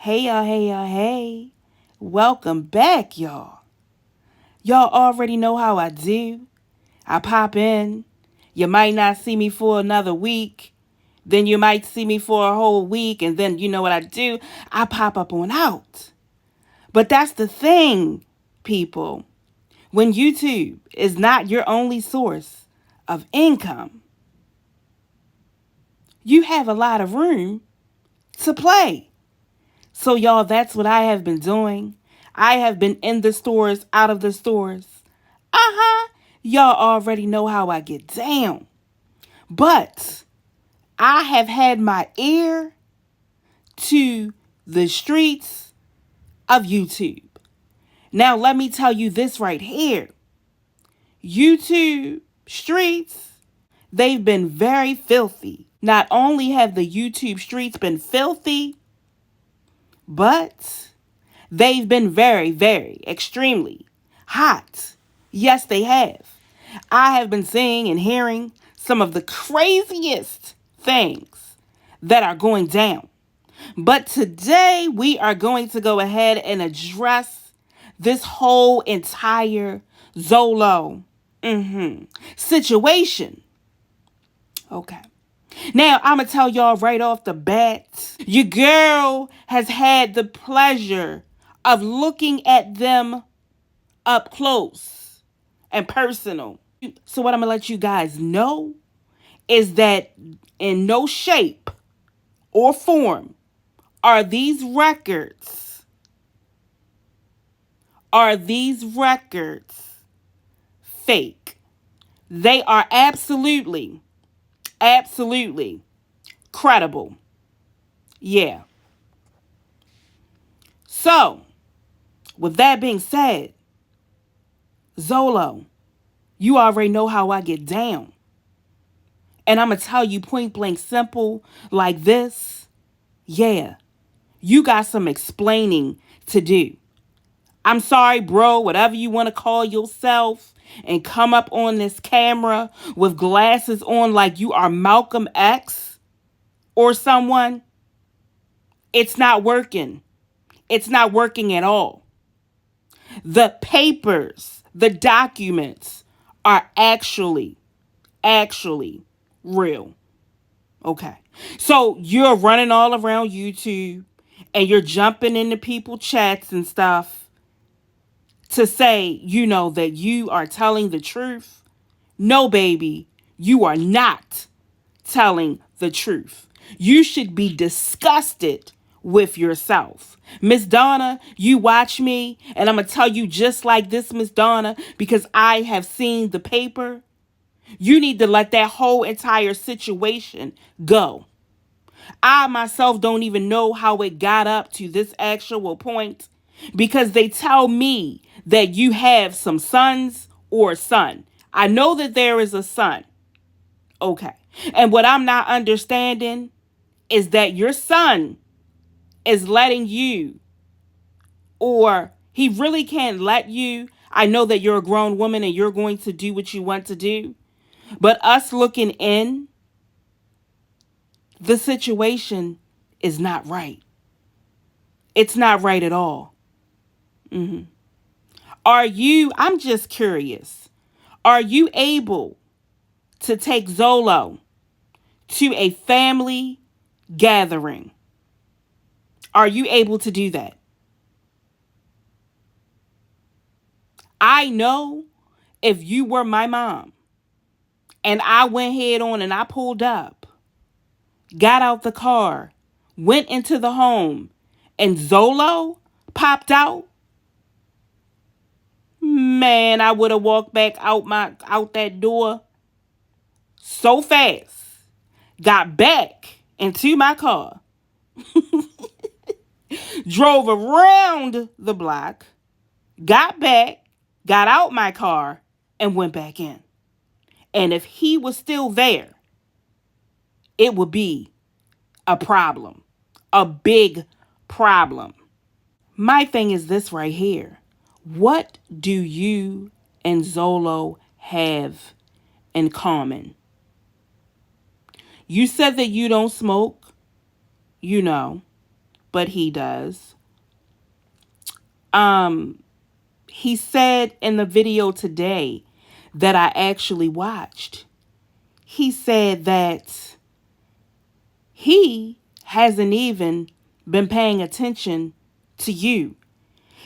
Hey. Welcome back, y'all. Y'all already know how I do. I pop in. You might not see me for another week. Then you might see me for a whole week. And then you know what I do? I pop up on out. But that's the thing, people. When YouTube is not your only source of income, you have a lot of room to play. So, y'all, that's what I have been doing. I have been in the stores, out of the stores. Y'all already know how I get down. But I have had my ear to the streets of YouTube. Now, let me tell you this right here. YouTube streets, they've been very filthy. Not only have the YouTube streets been filthy, but they've been very, extremely hot. Yes, they have. I have been seeing and hearing some of the craziest things that are going down. But today we are going to go ahead and address this whole entire ZOLO situation. Okay. Now, I'm going to tell y'all right off the bat, your girl has had the pleasure of looking at them up close and personal. So what I'm going to let you guys know is that in no shape or form are these records fake. They are absolutely credible. Yeah. So, with that being said, ZOLO, you already know how I get down. And I'm going to tell you point blank simple like this. Yeah, you got some explaining to do. I'm sorry, bro, whatever you want to call yourself, and come up on this camera with glasses on like you are Malcolm X or someone. It's not working. It's not working at all. The papers, the documents are actually real. Okay. So you're running all around YouTube and you're jumping into people chats and stuff to say, that you are telling the truth. No, baby, you are not telling the truth. You should be disgusted with yourself. Miss Donna, you watch me, and I'm going to tell you just like this, Miss Donna, because I have seen the paper. You need to let that whole entire situation go. I myself don't even know how it got up to this actual point because they tell me that you have some sons or a son. I know that there is a son. Okay. And what I'm not understanding is that your son is letting you, or he really can't let you. I know that you're a grown woman and you're going to do what you want to do. But us looking in, the situation is not right. It's not right at all. I'm just curious, are you able to take ZOLO to a family gathering? Are you able to do that? I know if you were my mom and I went head on and I pulled up, got out the car, went into the home, and ZOLO popped out, man, I would have walked back out that door so fast, got back into my car, drove around the block, got back, got out my car, and went back in. And if he was still there, it would be a problem, a big problem. My thing is this right here. What do you and ZOLO have in common? You said that you don't smoke, you know. but he does. Um, he said in the video today that I actually watched, he said that he hasn't even been paying attention to you.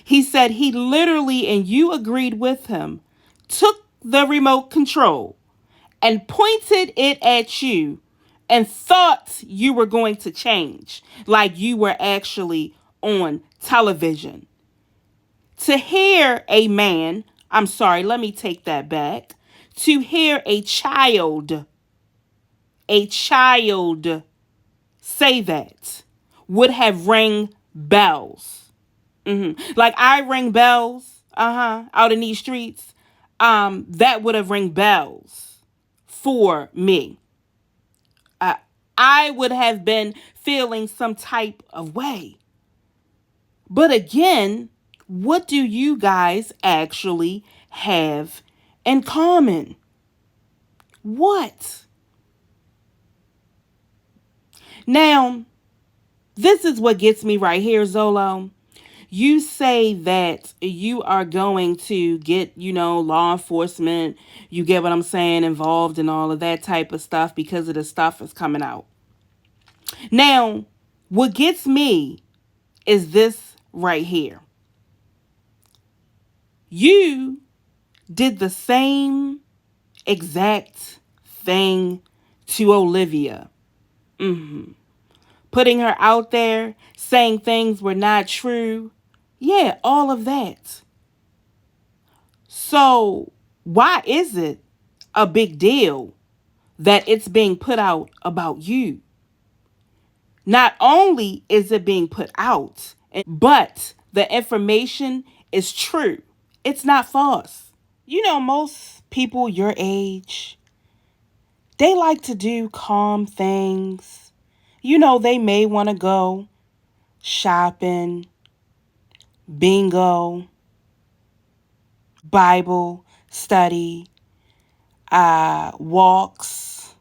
He said he literally, and you agreed with him, took the remote control and pointed it at you and thought you were going to change, like you were actually on television. To hear a man, I'm sorry, let me take that back. To hear a child say that would have rang bells. Like I ring bells, out in these streets. That would have ring bells for me. Uh, I would have been feeling some type of way. But again, what do you guys actually have in common? What? Now, this is what gets me right here, Zolo. You say that you are going to get, law enforcement, you get what I'm saying, involved in all of that type of stuff because of the stuff that's coming out. Now, what gets me is this right here. You did the same exact thing to Olivia. Putting her out there, saying things were not true. Yeah, all of that. So, why is it a big deal that it's being put out about you? Not only is it being put out, but the information is true. It's not false. Most people your age, they like to do calm things. They may want to go shopping, bingo, Bible study, walks,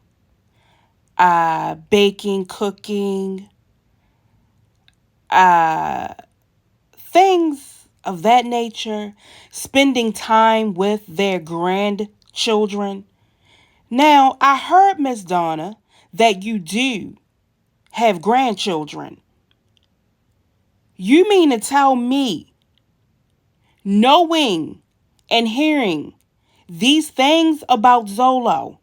baking, cooking, things of that nature, spending time with their grandchildren. Now, I heard, Miss Donna, that you do have grandchildren. You mean to tell me, knowing and hearing these things about Zolo,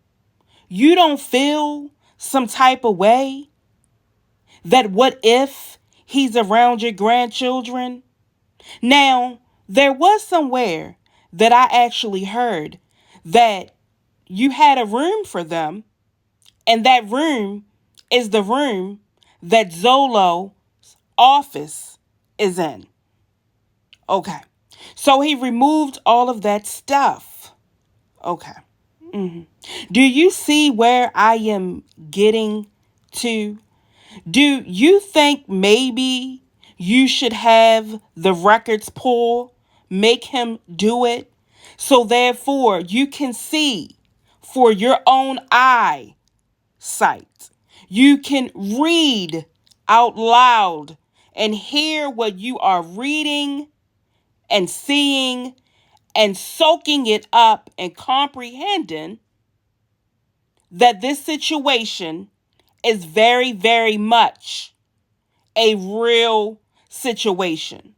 you don't feel some type of way that what if he's around your grandchildren? Now, there was somewhere that I actually heard that you had a room for them, and that room is the room that Zolo's office is in. Okay. So he removed all of that stuff. Okay. Do you see where I am getting to? Do you think maybe you should have the records pull, make him do it, so therefore you can see for your own eyesight? You can read out loud and hear what you are reading and seeing and soaking it up and comprehending that this situation is very, very much a real situation.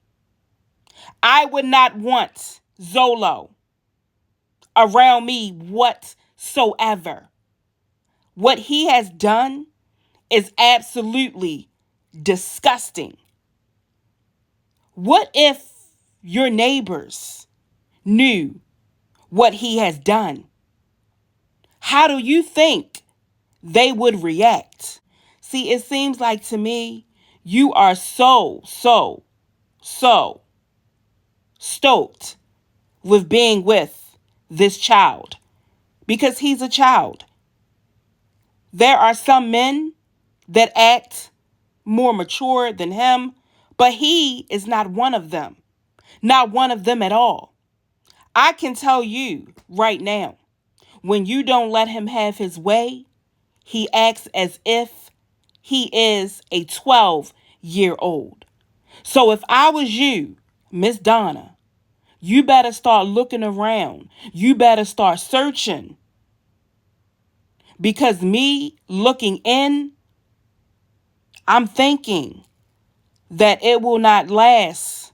I would not want Zolo around me whatsoever. What he has done is absolutely disgusting. What if your neighbors knew what he has done? How do you think they would react? See, it seems like to me you are so stoked with being with this child because he's a child. There are some men that act more mature than him, but he is not one of them. Not one of them at all. I can tell you right now, when you don't let him have his way, he acts as if he is a 12 year old. So if I was you, Miss Donna, you better start looking around. You better start searching. Because me looking in, I'm thinking that it will not last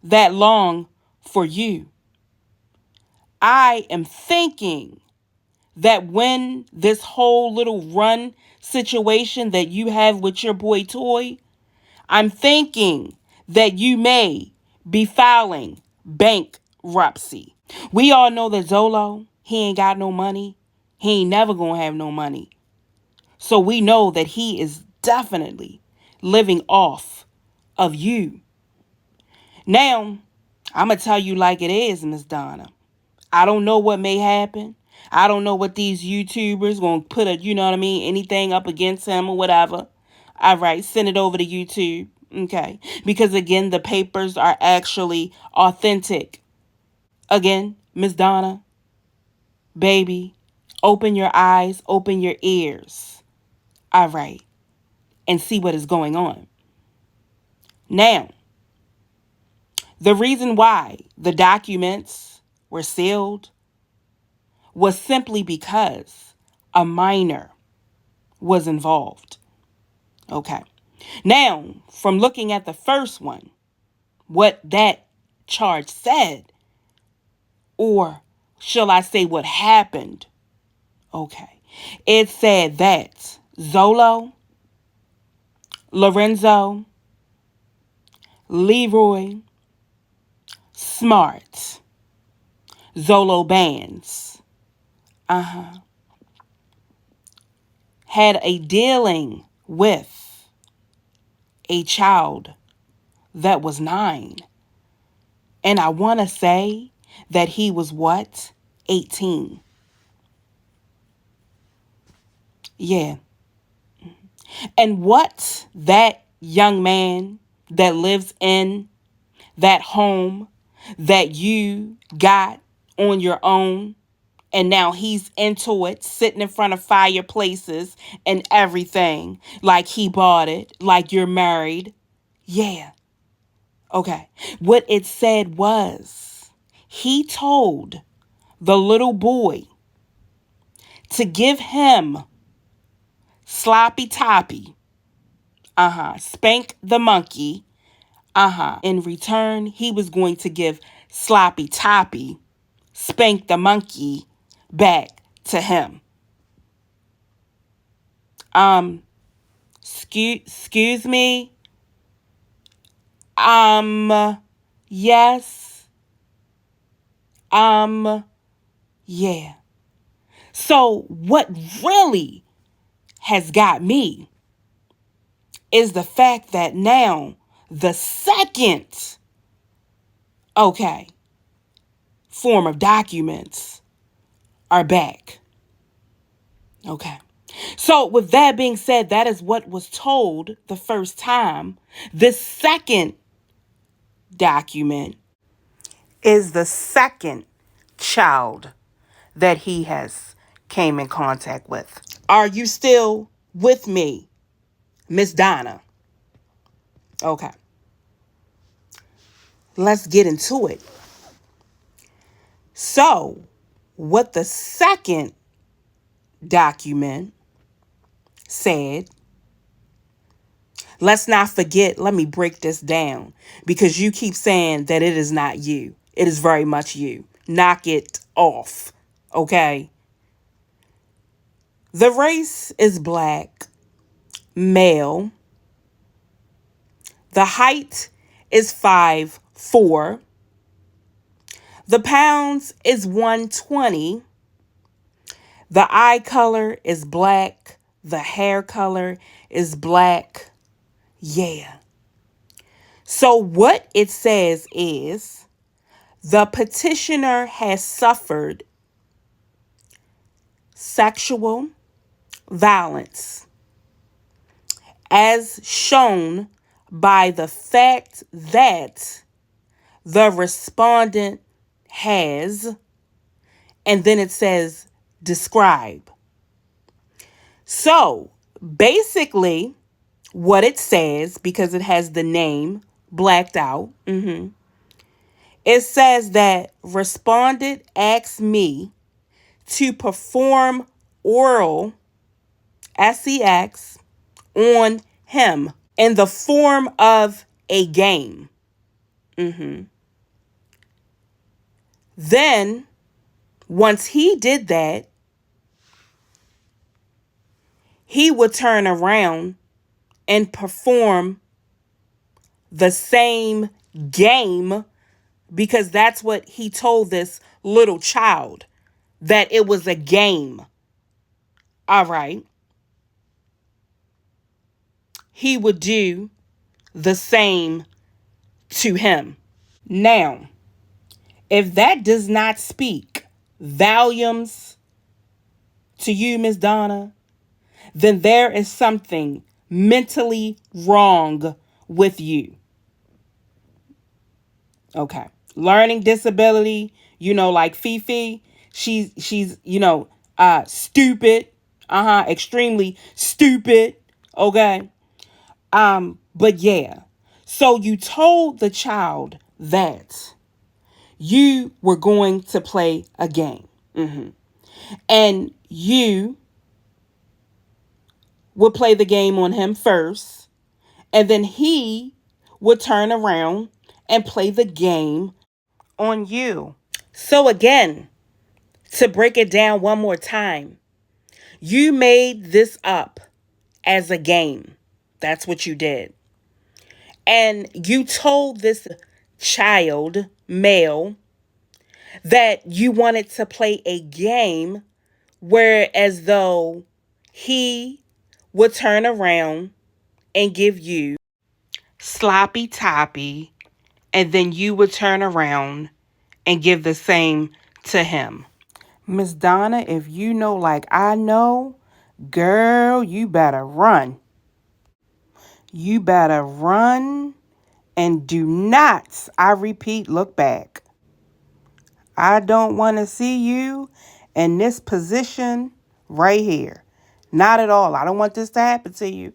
that long for you. I am thinking that when this whole little run situation that you have with your boy Toy, I'm thinking that you may be filing bankruptcy. We all know that ZOLO, he ain't got no money. He ain't never gonna have no money. So we know that he is definitely living off of you. Now, I'm going to tell you like it is, Miss Donna. I don't know what may happen. I don't know what these YouTubers going to put anything up against him or whatever. All right, send it over to YouTube. Okay. Because again, the papers are actually authentic. Again, Miss Donna, baby, open your eyes, open your ears. All right. And see what is going on. Now, the reason why the documents were sealed was simply because a minor was involved. Okay. Now, from looking at the first one, what that charge said, or shall I say what happened? Okay. It said that ZOLO, Lorenzo, Leroy, Smart, ZOLO bands, had a dealing with a child that was 9. And I want to say that he was what? 18. Yeah. And what that young man that lives in that home that you got on your own, and now he's into it, sitting in front of fireplaces and everything, like he bought it, like you're married. Yeah. Okay. What it said was he told the little boy to give him sloppy toppy, spank the monkey, in return, he was going to give sloppy toppy, spank the monkey back to him. Excuse me. Yes. Yeah. So what really has got me is the fact that now the second, form of documents are back. Okay. So with that being said, that is what was told the first time. The second document is the second child that he has came in contact with. Are you still with me, Miss Donna? Okay. Let's get into it. So, what the second document said, let's not forget, let me break this down because you keep saying that it is not you. It is very much you. Knock it off. Okay. The race is black, male. The height is 5'4". The pounds is 120. The eye color is black. The hair color is black. Yeah. So what it says is the petitioner has suffered sexual violence as shown by the fact that the respondent has, and then it says describe. So basically what it says because it has the name blacked out. It says that respondent asked me to perform oral sex on him in the form of a game. Then, once he did that, he would turn around and perform the same game because that's what he told this little child, that it was a game. All right. He would do the same to him. Now, if that does not speak volumes to you, Miss Donna, then there is something mentally wrong with you. Okay. Learning disability, like Fifi, she's stupid. Extremely stupid. Okay. But yeah. So you told the child that you were going to play a game. And you would play the game on him first, and then he would turn around and play the game on you. So again, to break it down one more time, you made this up as a game. That's what you did. And you told this child, male, that you wanted to play a game where as though he would turn around and give you sloppy toppy, and then you would turn around and give the same to him. Miss Donna, if you know like I know, girl, you better run. You better run and do not, I repeat, look back. I don't want to see you in this position right here. Not at all. I don't want this to happen to you.